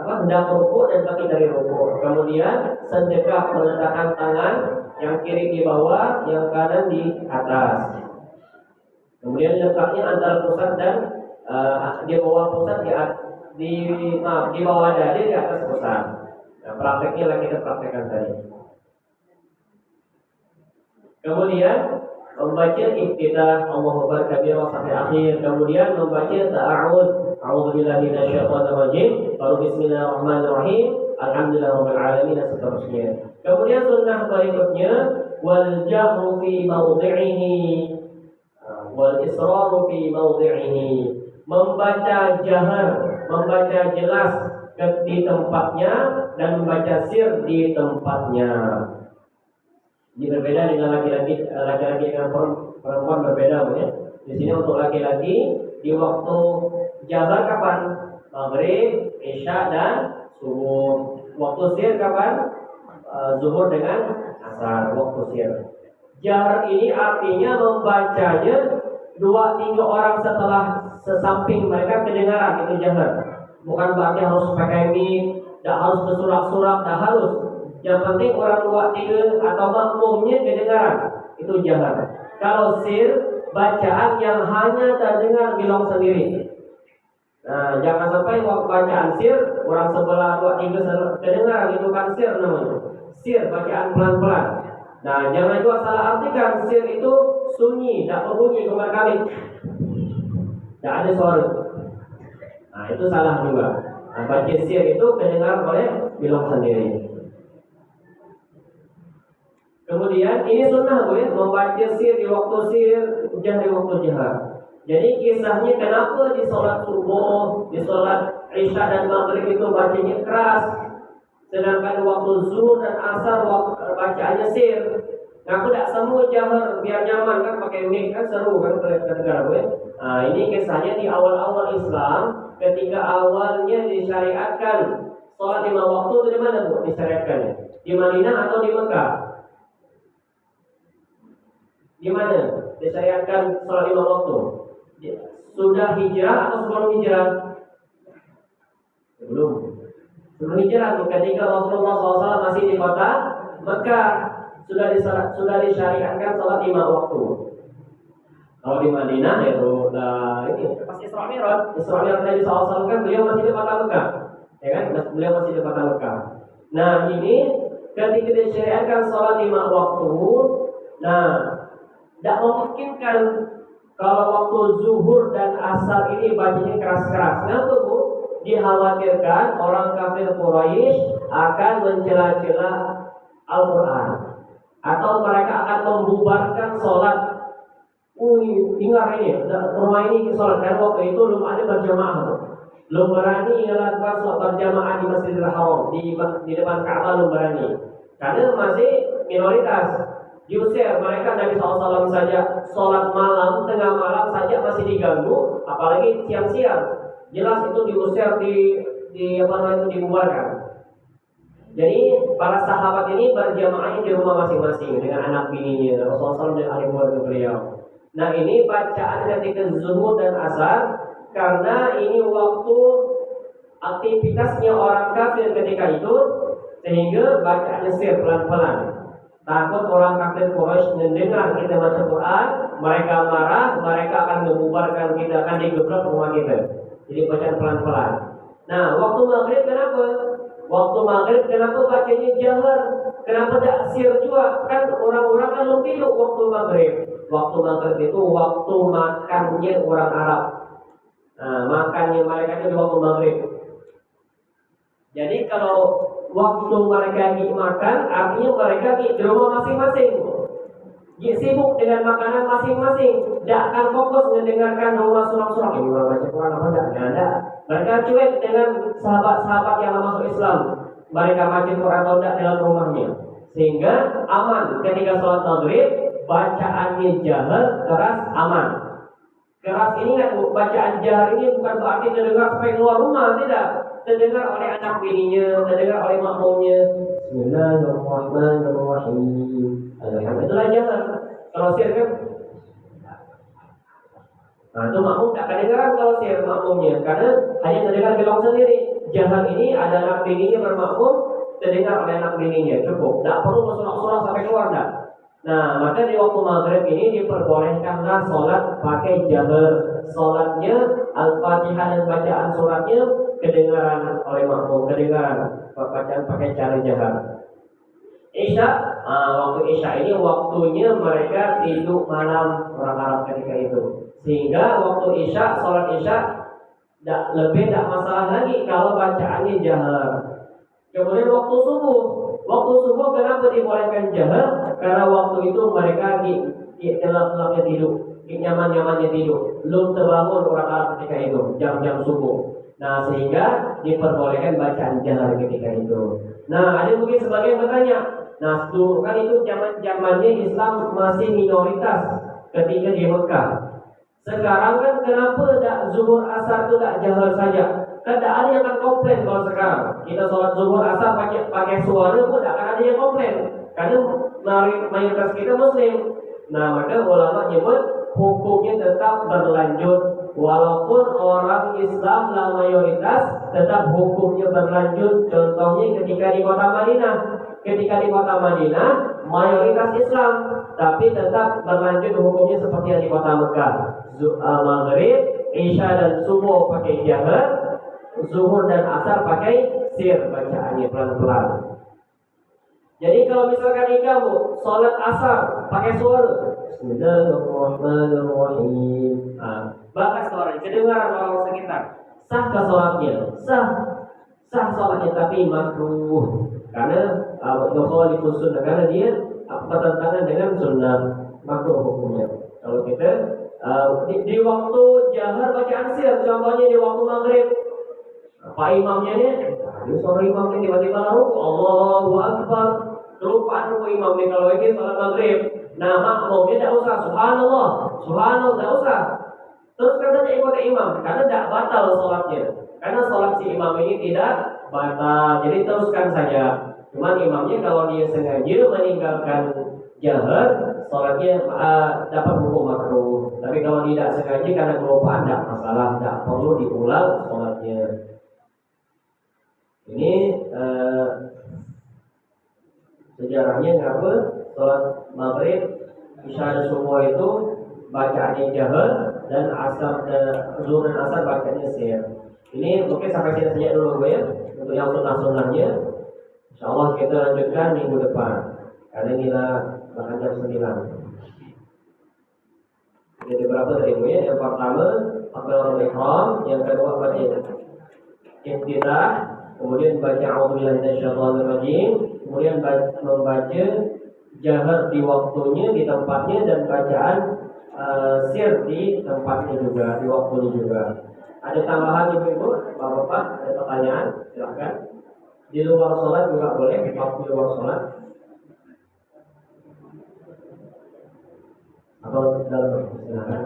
hendak rukuk dan bangkit dari rukuk. Kemudian sedekah meletakkan tangan yang kiri di bawah, yang kanan di atas. Kemudian letaknya antara pusat dan di bawah pusat di bawah dada di atas pusat. Nah, prakteknya lah kita praktekkan tadi. Kemudian membaca iftitah Allahu Akbar kabira sampai akhir. Kemudian membaca ta'awudz, a'udzubillahi minasyaitonir rajim, lalu bismillahirrahmanirrahim, alhamdulillahirabbil alamin dan seterusnya. Kemudian sunnah berikutnya wal jahru fi mawdhi'ihi wal israru fi mawdhi'ihi. Membaca jahar, membaca jelas di tempatnya dan membaca sir di tempatnya. Ini berbeda dengan laki-laki dengan perempuan berbeda, ya. Di sini untuk laki-laki di waktu jahar kapan? Maghrib, isya dan subuh. Waktu sir kapan? Zuhur dengan asar. Waktu sir. Jahar ini artinya membacanya 2-3 orang setelah sesamping mereka kedengaran, itu jahar. Bukan berarti harus pakai mic, tidak harus bersurak-surak, tidak harus. Yang penting orang 2-3 atau makmumnya kedengaran, itu jahar. Kalau sir, bacaan yang hanya terdengar bilong sendiri. Nah, jangan sampai bacaan sir orang sebelah 2-3 kedengaran, itu kan sir namanya. Sir bacaan pelan-pelan. Nah, jangan juga salah artikan sir itu sunyi, tidak berbunyi kali. Tidak ada suara. Nah, itu salah juga. Nah, baca sir itu kedengar oleh bilong sendiri. Kemudian ini sunnah boleh membaca sir di waktu sir, jahar di waktu jahar. Jadi kisahnya kenapa di sholat subuh, di sholat isya dan maghrib itu bacanya keras, sedangkan waktu zuhur dan asar bacaannya sir. Ngaku tidak semua jahar biar nyaman kan, pakai mic kan seru kan kedengar boleh. Nah, ini kisahnya di awal-awal Islam, ketika awalnya disyariatkan sholat 5 waktu itu di mana Bu disyariatkannya? Di Madinah atau di Mekah? Di mana disyariatkan sholat 5 waktu? Sudah hijrah atau sebelum hijrah? Sebelum hijrah, ketika Rasulullah SAW masih di kota Mekah sudah disyariatkan sholat 5 waktu. Kalau di Madinah itu ini pas Isra Mi'raj Nabi SAW kan beliau masih di kota Mekah, ya kan? Beliau masih di kota Mekah. Nah, ini ketika disyariatkan sholat 5 waktu, nah tidak memungkinkan kalau waktu zuhur dan asar ini bacanya keras-keras. Kenapa Bu? Dikhawatirkan orang kafir Quraisy akan mencela-cela Al-Quran, atau mereka akan membubarkan sholat. Dengar ini, rumah ini sholat kan waktu itu belum ada berjamaah, belum berani melakukan sholat berjamaah di Masjidil Haram, di depan Ka'bah belum berani, karena masih minoritas. Diusir mereka. Nabi SAW saja sholat malam, tengah malam saja masih diganggu, apalagi siang-siang. Jelas itu diusir, dibubarkan. Jadi para sahabat ini berjamaah di rumah masing-masing dengan anak bininya, Rasulullah SAW dan ahli keluarga beliau. Nah, ini bacaan ketika zuhur dan asar, karena ini waktu aktivitasnya orang kafir ketika itu, sehingga bacaannya sir pelan-pelan. Takut orang kafir Quraisy mendengar kita baca Quran, mereka marah, mereka akan membubarkan kita, akan digebrak rumah kita. Jadi bacaan pelan-pelan. Nah, waktu maghrib kenapa? Waktu maghrib kenapa bacanya jahar? Kenapa tidak sir juga? Kan orang-orang kan belum tidur waktu maghrib. Waktu maghrib itu waktu makannya orang Arab. Nah, makannya mereka itu di waktu maghrib. Jadi kalau waktu mereka makan, artinya mereka di rumah masing-masing, sibuk dengan makanan masing-masing, tidak akan fokus mendengarkan rumah surah-surah. Ini orang baca Quran apa tidak? Ada. Mereka cuek dengan sahabat-sahabat yang masuk Islam. Mereka baca Quran atau tidak dalam rumahnya, sehingga aman. Ketika sholat maghrib, bacaannya jahar, keras, aman. Keras ini kan bacaan jahar ini bukan berarti terdengar sampai keluar rumah, tidak. Terdengar oleh anak bininya, terdengar oleh makmumnya. Bismillahirrahmanirrahim. Itulah jahar. Kalau sir kan, nah itu makmum tak kedengaran kalau sir makmumnya, karena hanya terdengar bilong sendiri. Jahar ini ada anak bininya bermakmum, terdengar oleh anak bininya, cukup. Tak perlu bersorak-sorak sampai keluar dah. Nah, maka di waktu maghrib ini diperbolehkanlah sholat pakai jahar. Sholatnya Al-Fatihah dan bacaan suratnya kedengaran oleh makmum, kedengaran bacaan pakai cara jahar. Isya, waktu Isya ini waktunya mereka tidur malam orang Arab ketika itu. Sehingga waktu Isya, sholat Isya tidak masalah lagi kalau bacaannya jahar. Kemudian waktu subuh kenapa dibolehkan jahar? Karena waktu itu mereka di gelap-gelapnya tidur, di nyaman-nyamannya tidur, belum terbangun orang Arab ketika itu, jam-jam subuh. Nah, sehingga diperbolehkan bacaan jahar ketika itu. Nah, ada mungkin sebagian bertanya, nah, dulu kan itu zamannya Islam masih minoritas ketika di Mekah. Sekarang kan kenapa tak zuhur asar itu tak jahar saja? Kan tak ada yang akan komplain kalau sekarang kita sholat zuhur asar pakai suara pun tak akan ada yang komplain. Karena mayoritas kita Muslim. Nah, maka ulama nyebut hukumnya tetap berlanjut. Walaupun orang Islam lah mayoritas, tetap hukumnya berlanjut. Contohnya ketika di kota Madinah. Ketika di kota Madinah mayoritas Islam, tapi tetap berlanjut hukumnya seperti yang di kota Mekah. Maghrib, Isya dan subuh pakai jahar, zuhur dan asar pakai sir bacaannya pelan-pelan. Jadi kalau misalkan kamu sholat asar pakai suara, Bismillahirrahmanirrahim, bahkan suara kedengaran orang sekitar, sah ke sholatnya, sah sholatnya, tapi makruh karena mukhalifus sunnah, karena dia bertentangan dengan sunnah, makruh hukumnya. Kalau kita di waktu jahar bacaan sir, contohnya di waktu maghrib, Pak imamnya nih, suara imamnya tiba-tiba ruku, Allahu Akbar, kelupaan ruku imam nih kalau ini sholat maghrib. Nah, makmumnya tidak usah subhanallah, tidak usah. Teruskan saja ikut imam, karena tidak batal sholatnya. Karena sholat si imam ini tidak batal, jadi teruskan saja. Cuman imamnya kalau dia sengaja meninggalkan jahar, sholatnya dapat hukum makruh. Tapi kalau tidak sengaja karena kelupaan, tidak masalah, tidak perlu diulang sholatnya. Ini sejarahnya ngapa sholat maghrib, isya dan subuh itu bacaannya jahar dan asar, zuhur dan asar bacaannya sir. Ini mungkin sampai sini saja dulu ya untuk yang sunnah-sunnahnya. Insyaallah kita lanjutkan minggu depan karena kita bahkan jam 9. Jadi berapa tadi ya? Yang pertama takbiratul ihram, yang kedua baca iftitah, kemudian baca a'udzubillahi minasyaitonir rajim, kemudian membaca jahar di waktunya, di tempatnya, dan bacaan sir di tempatnya juga, di waktunya juga. Ada tambahan ibu-ibu, bapak-bapak, ada pertanyaan? Silakan. Di luar sholat juga boleh, waktu luar sholat atau dalam, silakan.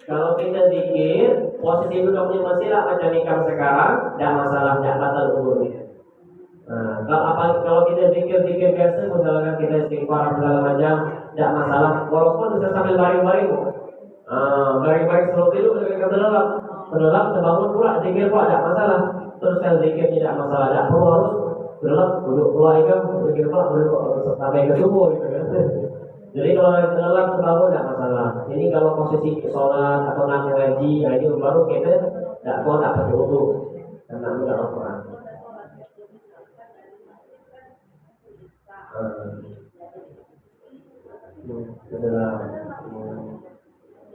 Kalau kita zikir, posisi duduknya masih lah macam nikam sekarang, tidak masalah, tidak batal umurnya. Nah, kalau kita zikir biasa, misalkan kita istighfar segala macam, tidak masalah. Walaupun bisa sambil baring-baring, baring-baring selalu tidur, kita terlelap, terbangun pula, zikir pula tidak masalah. Teruskan zikir tidak masalah, tidak perlu harus terlelap, duduk pula ikam, zikir pula, duduk sampai ke subuh gitu kan. Jadi kalau terlelap terbangun tidak masalah. Ini kalau posisi sholat atau nak ngaji, nah ini baru kita tidak kuat dapat wudu karena tidak Al-Quran.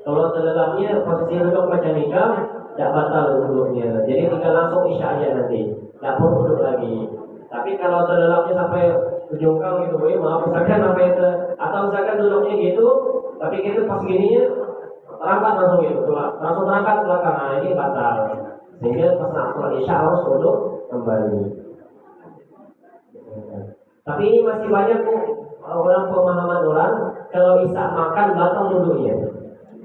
Kalau terlelapnya posisi duduk macam nikam, tidak batal duduknya. Jadi tinggal langsung isya aja nanti, tidak perlu duduk lagi. Tapi kalau terlelapnya sampai ujungkang gitu, maaf misalkan sampai atau misalkan duduknya gitu, tapi kita pas gininya terangkat langsung gitu, langsung terangkat ke belakang, nah ini batal. Sehingga pas nak sholat isya harus duduk kembali. Tapi ini masih banyak orang pemahaman orang kalau isya makan batal duduknya.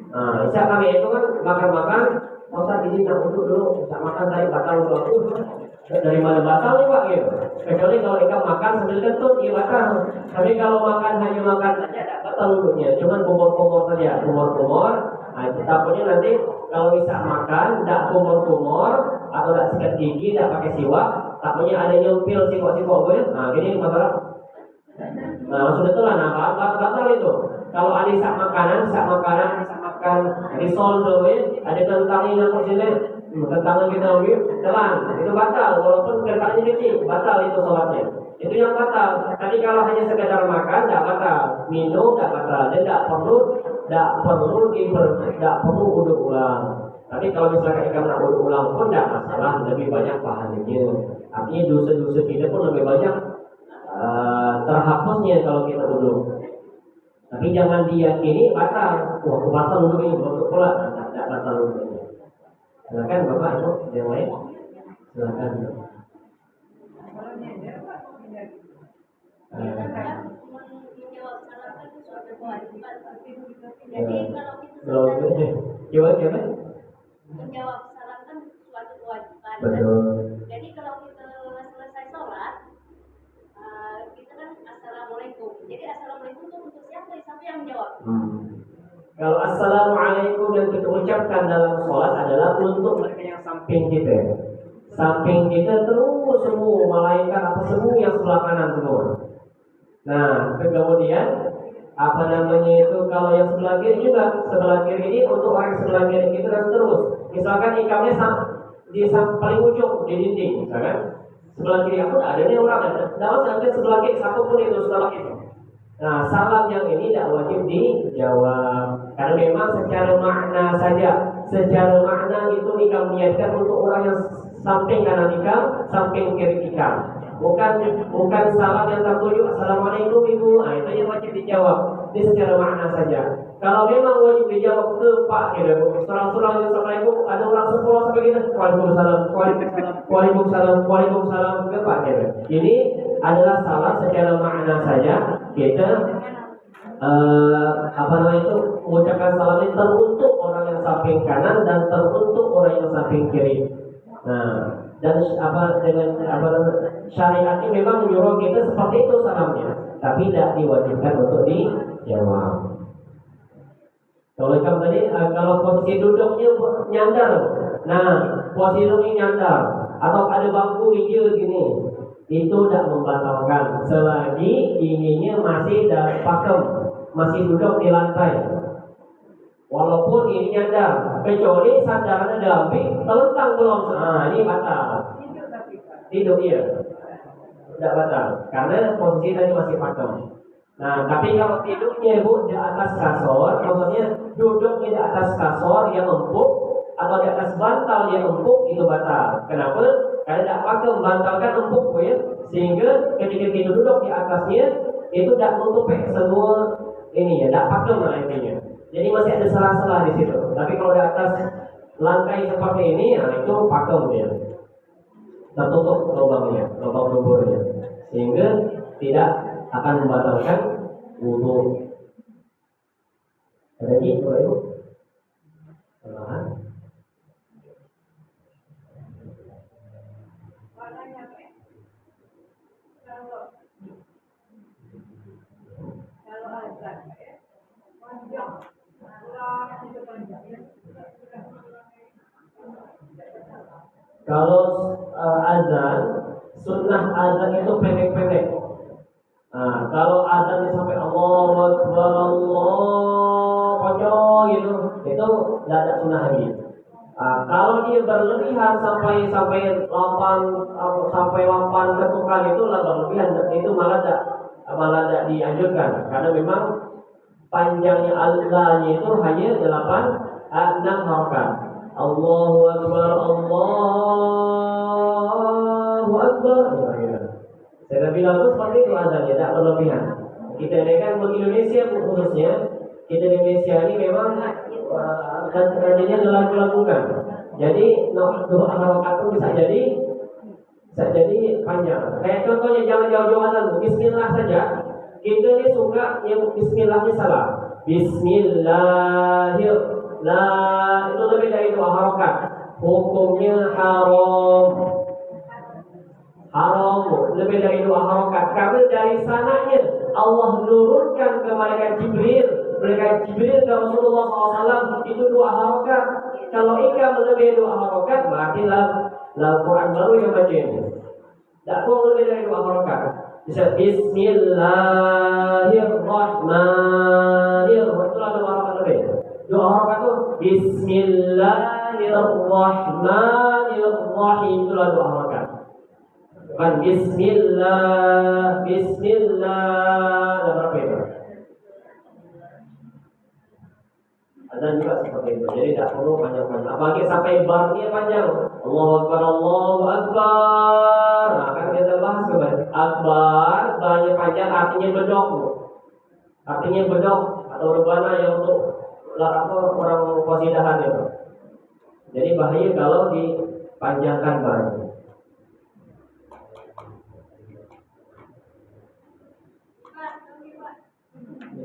Nah, isya kami itu kan makan-makan, masa izin nak duduk dulu, isya makan tadi batal duduk. Dari mana batal nih Pak gitu. Kecuali kalau ikan makan sambil kentut, iya batal. Tapi kalau hanya makan saja tidak batal duduknya. Cuman kumur-kumur saja, kumur-kumur. Nah, takutnya nanti kalau bisa makan, tidak kumur-kumur atau tidak sikat gigi, tidak pakai siwak, takutnya ada nyempil siwak-siwak gue. Nah, gini masalah. Nah, langsung betul lah. Nah, batal itu. Kalau ada isak makanan makan risol tu, ada kentangnya nak sini, kentangnya kita telan, itu batal. Walaupun kentangnya kecil, batal itu sholatnya. Itu yang batal. Tapi kalau hanya sekedar makan, tidak batal. Minum tidak batal. Dan tidak perlu uduk ulang. Tapi kalau misalkan kita nak uduk ulang pun tidak masalah, lebih banyak pahalanya. Artinya dosa-dosa kita pun lebih banyak terhapusnya kalau kita uduk. Tapi jangan diyakini batal. Wah, aku batal uduk ini, uduk pula. Tidak batal uduk ini. Silakan Bapak Ibu yang lain. Silakan. Gimana? Menjawab salam kan suatu kewajiban. Betul. Jadi kalau kita selesai sholat, kita kan assalamualaikum. Jadi assalamualaikum itu untuk siapa? Siapa yang menjawab? Kalau assalamualaikum yang kita ucapkan dalam sholat adalah untuk mereka yang samping kita. Samping kita terus semua malaikat apa semua yang sebelah kanan semua. Nah, kemudian apa namanya itu kalau yang sebelah kiri juga, sebelah kiri ini untuk orang sebelah kiri kita dan terus. Misalkan ikamnya di paling ujung di dinding, misalkan sebelah kiri aku ada nih orang ada. Dalam sampai sebelah kiri satu pun itu sebelah itu. Nah, salam yang ini tidak wajib dijawab karena memang secara makna saja. Secara makna itu ikam niatkan untuk orang yang samping kanan ikam, samping kiri ikam. Bukan salam yang tertuju assalamualaikum ibu. Nah, itu yang wajib dijawab. Ini secara makna saja. Kalau memang wajib dijawab ke Pak, surah-surah yang assalamualaikum ada orang 10 sampai kita Waalaikumsalam ke Pak. Ini adalah salam secara makna saja. Kita mengucapkan salam ini teruntuk orang yang samping kanan dan teruntuk orang yang samping kiri. Nah, dan syariat ini memang menyuruh kita seperti itu salamnya, tapi tidak diwajibkan untuk dijawab. Kalau kamu tadi, kalau posisi duduknya nyandar, nah posisi duduknya nyandar, atau ada bangku hijau gini, itu tidak membatalkan selagi ininya masih pakem, masih duduk di lantai. Walaupun ini nyandar, kecuali sandarannya damping, telentang belum, ini batal. Tidur iya, tidak batal, karena posisi tadi masih pakem. Nah, tapi kalau tidurnya ibu di atas kasur, maksudnya duduknya di atas kasur yang empuk atau di atas bantal yang empuk, itu batal. Kenapa? Karena tidak pakem, bantal kan empuk, ya, sehingga ketika kita duduk di atasnya itu tidak menutup semua ini ya, tidak pakem lah intinya. Jadi masih ada sela-sela di situ. Tapi kalau di atas lantai seperti ini, ya itu pakem ya, tertutup lubangnya, lubang luburnya, sehingga tidak akan membatalkan wudu. Ada lagi, Bapak Ibu? Tambahan? Kalau azan, sunnah azan itu pendek-pendek. Nah, kalau azannya sampai Allahu Akbar, Allah gitu, itu tidak ada sunnah lagi. Kalau dia berlebihan sampai lampan ketukan itu lah berlebihan, itu malah tidak dianjurkan karena memang panjangnya azannya itu hanya 6 harokat. Allahu Akbar, Allahu Akbar. Saya bilang itu seperti itu azannya, tidak berlebihan. Kita ini kan di Indonesia khususnya, kita di Indonesia ini memang rajinnya lagu-lagukan. Jadi dua harokat itu bisa jadi panjang. Kayak contohnya jangan jauh-jauh azan, Bismillah saja. Kita ini suka yang Bismillahnya salah. Bismillahirrahmanirrahim. Itu lebih dari 2 harokat. Hukumnya haram, lebih dari 2 harokat. Karena dari sananya Allah menurunkan ke malaikat Jibril ke Rasulullah SAW itu 2 harokat. Kalau ikan lebih 2 harokat, berarti Quran baru yang baca ini. Tak perlu lebih dari 2 harokat. Bisa Bismillahirrahmanirrahim. Itulah 2 harokat lebih. Dua harakat itu Bismillahirrahmanirrahim, itulah dua harakat. Bukan Bismillah, Bismillah. Ada berapa itu? Ada juga seperti itu. Jadi tidak perlu panjang-panjang. Apalagi sampai barnya panjang. Allahu Akbar, Allahu Akbar. Nah, kan kita bahas kemarin. Akbar, barnya panjang artinya bedok. Artinya bedok atau rebana yang untuk orang qasidahan itu. Jadi bahaya kalau dipanjangkan barnya.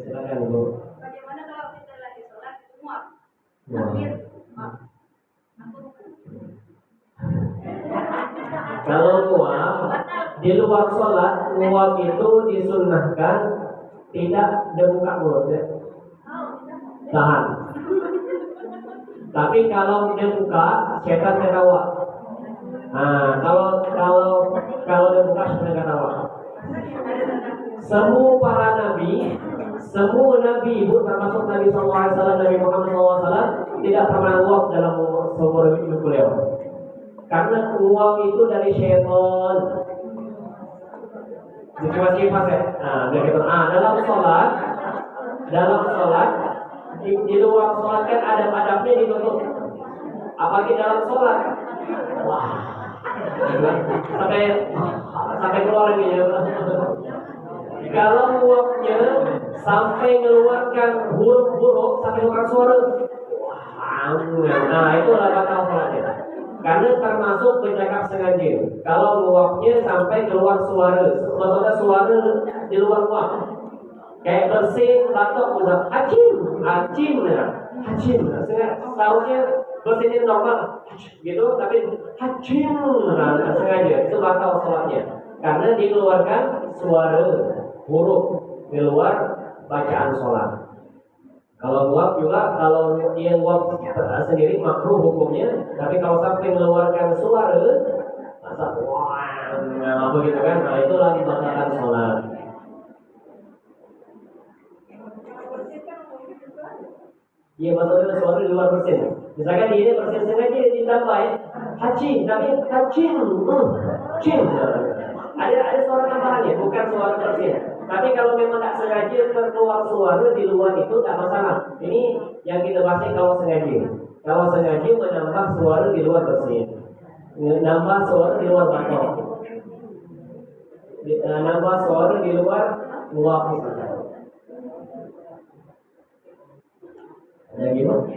Silakan Bu. Bagaimana kalau kita lagi sholat muak? Kalau muak di luar sholat, muak itu disunnahkan tidak dibuka mulutnya, tahan. Tapi kalau dibuka, setan tertawa. Nah, kalau dibuka setan tertawa. Semua para nabi, semua nabi ibu termasuk Nabi SAW, Nabi Muhammad SAW tidak pernah nguap dalam seumur hidup beliau. Karena nguap itu dari syaitan. Masih pas ya. Nah, begitu. Dalam sholat di luar sholat kan adab-adabnya ditutup. Apalagi dalam sholat, wah, sampai keluar ini ya. Kalau nguapnya sampai mengeluarkan huruf-huruf sampai keluar suara, wah, nah itulah batal sholatnya. Karena termasuk bercakap sengaja. Kalau nguapnya sampai keluar suara, maksudnya suara di luar nguap. Kayak bersin batuk udah hacim, ya, hacim. Seharusnya bersinnya normal, gitu, tapi hacim, sengaja itu batal sholatnya. Karena dikeluarkan suara huruf di luar bacaan sholat. Kalau nguap juga, kalau dia nguap sendiri makruh hukumnya, tapi kalau sampai mengeluarkan suara, masa wah, begitu kan? Nah itulah dibatalkan sholat. Iya, maksudnya suara di luar bersin. Misalkan dia ini bersin sengaja ditambah ya, hacim, tapi hacim, cim. Ada suara tambahannya, bukan suara bersin. Tapi kalau memang tidak sengaja keluar suara di luar itu tidak masalah. Ini yang kita bahas kalau sengaja. Kalau sengaja menambah suara di luar bersin, menambah suara di luar batok, nambah suara di luar nguap misalnya. Ada gimana?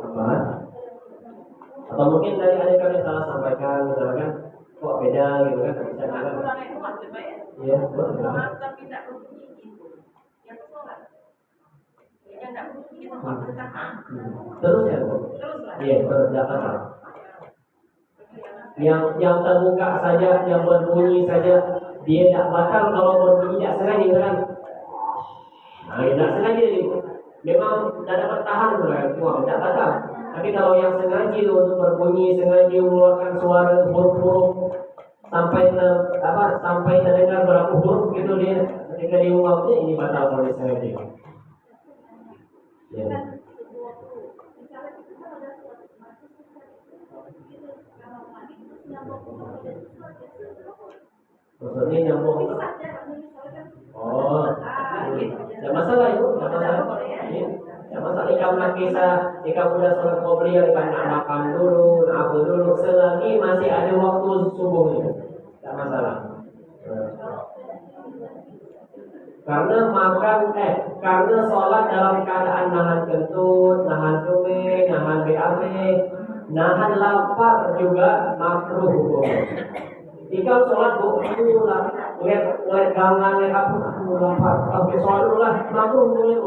Apa? Atau mungkin dari adik kami salah sampaikan, misalkan kok beda gitu kan? Bisa kan? Iya, betul. Tapi tidak berbunyi gitu. Yang sholat. Yang tidak berbunyi itu bertahan. Terus ya, Bu? Terus lah. Iya, terus jangan. Yang terbuka saja, yang berbunyi saja, dia tidak batal kalau berbunyi tidak sengaja kan? Nah, tidak sengaja itu. Memang tidak dapat tahan kan? Tidak batal. Tapi kalau yang sengaja untuk berbunyi, sengaja mengeluarkan suara huruf-huruf sampai terdengar berapa huruf gitu dia ketika diungkapnya, ini batal kalau sengaja. Ya. Maksudnya nyambung. Oh, tidak masalah itu, tidak masalah. Tidak masalah. Jika udah sholat qobliyah, nak makan dulu, nak apa dulu, selagi masih ada waktu subuhnya, tidak masalah. Karena sholat dalam keadaan nahan kentut, nahan tume, nahan BAB, nahan lapar juga makruh hukumnya. Jika sholat lihat gangan, lihat apa, lapar, oke sholat dulu lah, makruh hukumnya.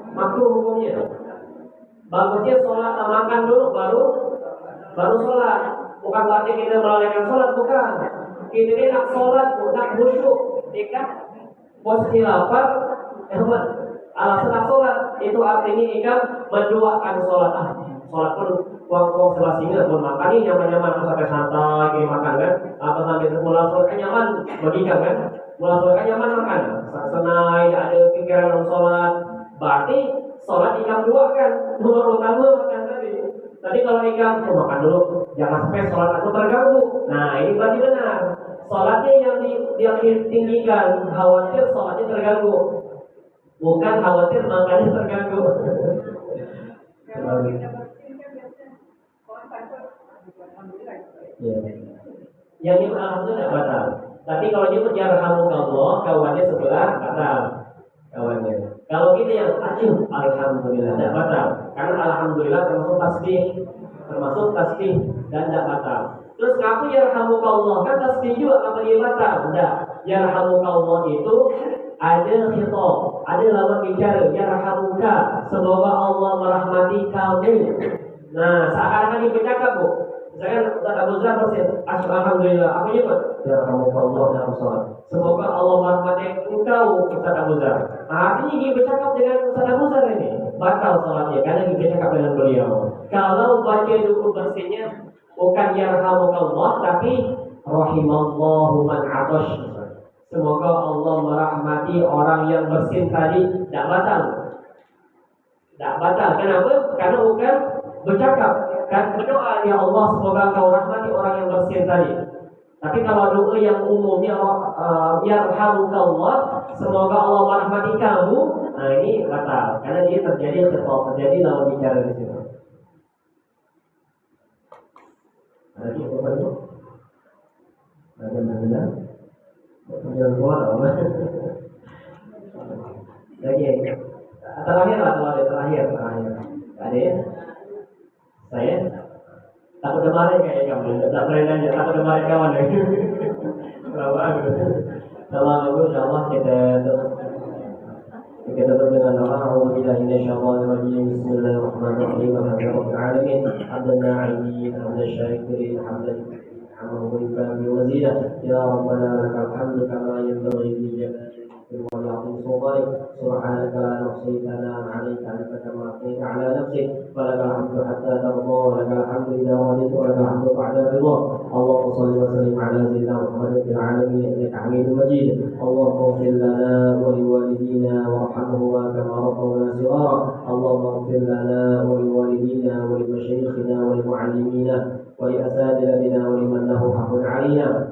Makruh hukumnya. Bagusnya sholat makan dulu baru sholat. Bukan berarti kita melalaikan sholat, bukan. Kita ini nak sholat, nak khusyuk, jika posisi lapar, alasan nak sholat itu artinya jika menduakan sholat. Sholat pun uang sebelah sini pun makan ini nyaman-nyaman, sampai santai gini makan kan, apa sampai sekolah sholat nyaman bagikan kan. Mulai sholat kan nyaman makan. Senai, tidak ada pikiran dalam sholat. Berarti sholat ikam dua kan. Nomor utama makan tadi. Tadi kalau ikam, makan dulu. Jangan sampai sholat aku terganggu. Nah ini berarti benar. Sholatnya yang ditinggikan. Khawatir sholatnya terganggu. Bukan khawatir makannya terganggu. Kalau kita bersih kan biasanya orang takut, alhamdulillah. Ya. Yang ini alhamdulillah tidak batal. Tapi kalau dia yarhamukallah, kawannya sebelah batal. Kawannya. Kalau kita yang acuh, alhamdulillah tidak batal. Karena alhamdulillah termasuk tasbih dan tidak batal. Terus ngapain yarhamukallah? Kan tasbih juga apa dia batal? Tidak. Yarhamukallah itu ada khitab, ada lawan bicara. Yarhamuka, semoga Allah merahmati kamu. Nah, seakan-akan dia bercakap, Bu. Misalkan Ustaz Abu Zar bersin, alhamdulillah, apa dia buat? Yarhamukallah dalam sholat. Semoga Allah merahmati engkau, Ustaz Abu Zar. Artinya dia bercakap dengan Ustaz Abu Zar ini. Batal sholatnya, karena dia bercakap dengan beliau. Kalau baca dulu bersihnya, bukan yarhamukallah, tapi rahimallahu man atash. Semoga Allah merahmati orang yang bersin tadi. Tidak batal. Tidak batal. Kenapa? Karena bukan bercakap. Kan berdoa, ya Allah semoga kau rahmati orang yang bersin tadi. Tapi kalau doa yang umumnya yarhamukallah, semoga Allah merahmati kamu, nah ini batal. Karena dia terjadi lawan bicara di situ. Ada yang apa itu? Ada yang jangan keluar Allah. Lagi terakhir lah, kalau ada terakhir. Ada ya? Saya takut kemarin kayak kamu, tak pernah nanya, takut kemarin kawan lagi. Kalau insyaallah kita tutup dengan doa. A'udzubillahi minasyaitonir rajim. Bismillahirrahmanirrahim. Alhamdulillahirabbil alamin. Hamdan na'imin, hamdan syakirin, hamdan حمد وزيدا يا ربنا لك الحمد كما ينبغي لجلالك ولعظيم سلطانك سبحانك لا نحصي ثناء عليك انت كما اثنيت على نفسك فلك الحمد حتى ترضى ولك الحمد اذا رضيت ولك الحمد بعد الرضا. اللهم صل وسلم على سيدنا محمد في العالمين انك حميد مجيد. اللهم اغفر لنا ولوالدينا وارحمهما كما ربونا صغارا. اللهم اغفر لنا ولوالدينا ولمشايخنا ولمعلمينا ولأساتذتنا ولمن له حق علينا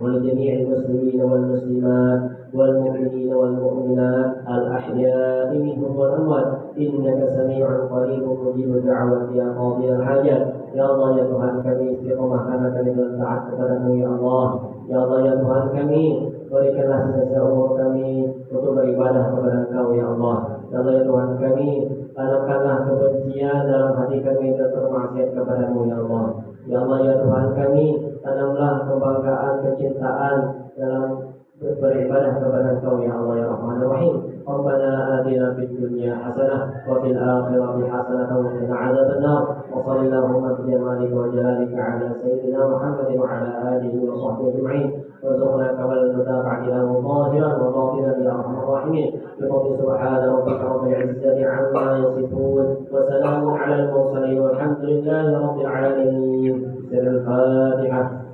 ولجميع المسلمين والمسلمات والمؤمنين والمؤمنات الأحياء منهم والأموات إنك سميع قريب مجيب الدعوات يا قاضي الحاجات. Ya Allah ya Tuhan kami, istiqomahkan kami dalam taat kepadamu ya Allah. Ya Allah ya Tuhan kami, berikanlah sisa umur kami untuk beribadah kepada Engkau ya Allah. Ya Allah ya Tuhan kami, tanamkanlah kebencian dalam hati kami dan bermaksiat kepadamu ya Allah. Ya Allah ya Tuhan kami, tanamlah kebanggaan, kecintaan dalam beribadah kepada Engkau ya Allah ya Rahmanir Rahim. Rabbana atina fid dunya hasanah wa fil akhirati hasanah wa qina adzabannar. Wa sallallahu bi jamalika wa jalalika ala sayyidina Muhammadin wa ala alihi wa sahbihi ajma'in. Warzuqna kamal mutaba'ati lahu zahiran wa batinan ya arhamar rahimin. Bi fadli subhana rabbika rabbil izzati 'amma yasifun wa salamun 'alal mursalin walhamdulillahi rabbil alamin. Al-Fatihah.